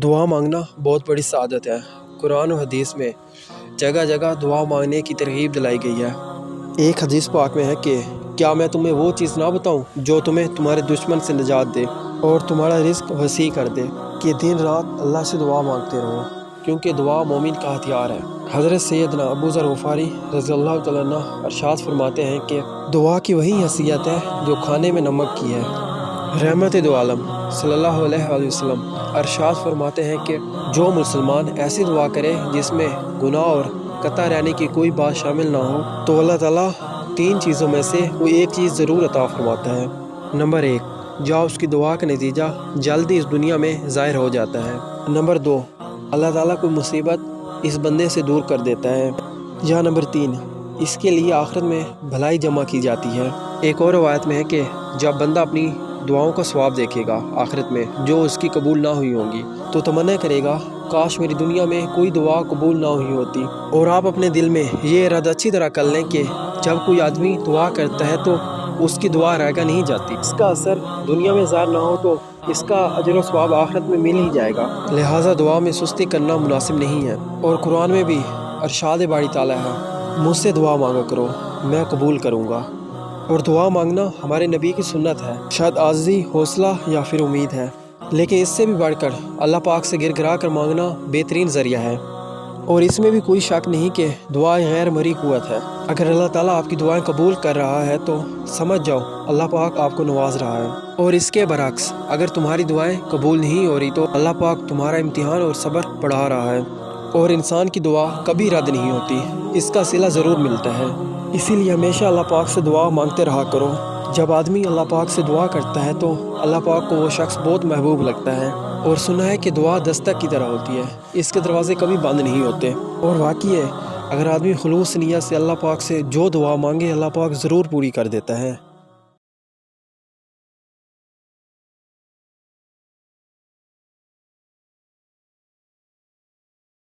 دعا مانگنا بہت بڑی سعادت ہے۔ قرآن و حدیث میں جگہ جگہ دعا مانگنے کی ترغیب دلائی گئی ہے۔ ایک حدیث پاک میں ہے کہ کیا میں تمہیں وہ چیز نہ بتاؤں جو تمہیں تمہارے دشمن سے نجات دے اور تمہارا رزق وسیع کر دے، کہ دن رات اللہ سے دعا مانگتے رہو، کیونکہ دعا مومن کا ہتھیار ہے۔ حضرت سیدنا ابو ذر غفاری رضی اللہ تعالیٰ عنہ ارشاد فرماتے ہیں کہ دعا کی وہی حیثیت ہے جو کھانے میں نمک کی ہے۔ رحمت دو عالم صلی اللہ علیہ وآلہ وسلم ارشاد فرماتے ہیں کہ جو مسلمان ایسی دعا کرے جس میں گناہ اور قطع رہنے کی کوئی بات شامل نہ ہو تو اللہ تعالیٰ 3 چیزوں میں سے کوئی ایک چیز ضرور عطا فرماتا ہے۔ نمبر 1، جہاں اس کی دعا کا نتیجہ جلدی اس دنیا میں ظاہر ہو جاتا ہے۔ نمبر 2، اللہ تعالیٰ کوئی مصیبت اس بندے سے دور کر دیتا ہے۔ یا نمبر 3، اس کے لیے آخرت میں بھلائی جمع کی جاتی ہے۔ ایک اور روایت میں ہے کہ جب بندہ اپنی دعاؤں کا ثواب دیکھے گا آخرت میں جو اس کی قبول نہ ہوئی ہوں گی تو تمنا کرے گا کاش میری دنیا میں کوئی دعا قبول نہ ہوئی ہوتی۔ اور آپ اپنے دل میں یہ ارادہ اچھی طرح کر لیں کہ جب کوئی آدمی دعا کرتا ہے تو اس کی دعا رائگاں نہیں جاتی، اس کا اثر دنیا میں ظاہر نہ ہو تو اس کا اجر و ثواب آخرت میں مل ہی جائے گا۔ لہٰذا دعا میں سستی کرنا مناسب نہیں ہے۔ اور قرآن میں بھی ارشاد باری تعالیٰ ہے، مجھ سے دعا مانگا کرو میں قبول کروں گا۔ اور دعا مانگنا ہمارے نبی کی سنت ہے، شاید عاجزی، حوصلہ یا پھر امید ہے، لیکن اس سے بھی بڑھ کر اللہ پاک سے گر گرا کر مانگنا بہترین ذریعہ ہے۔ اور اس میں بھی کوئی شک نہیں کہ دعا غیر مرئی قوت ہے۔ اگر اللہ تعالیٰ آپ کی دعائیں قبول کر رہا ہے تو سمجھ جاؤ اللہ پاک آپ کو نواز رہا ہے، اور اس کے برعکس اگر تمہاری دعائیں قبول نہیں ہو رہی تو اللہ پاک تمہارا امتحان اور صبر بڑھا رہا ہے۔ اور انسان کی دعا کبھی رد نہیں ہوتی، اس کا صلہ ضرور ملتا ہے۔ اسی لیے ہمیشہ اللہ پاک سے دعا مانگتے رہا کرو۔ جب آدمی اللہ پاک سے دعا کرتا ہے تو اللہ پاک کو وہ شخص بہت محبوب لگتا ہے۔ اور سنا ہے کہ دعا دستک کی طرح ہوتی ہے، اس کے دروازے کبھی بند نہیں ہوتے۔ اور واقعی ہے، اگر آدمی خلوص نیت سے اللہ پاک سے جو دعا مانگے اللہ پاک ضرور پوری کر دیتا ہے۔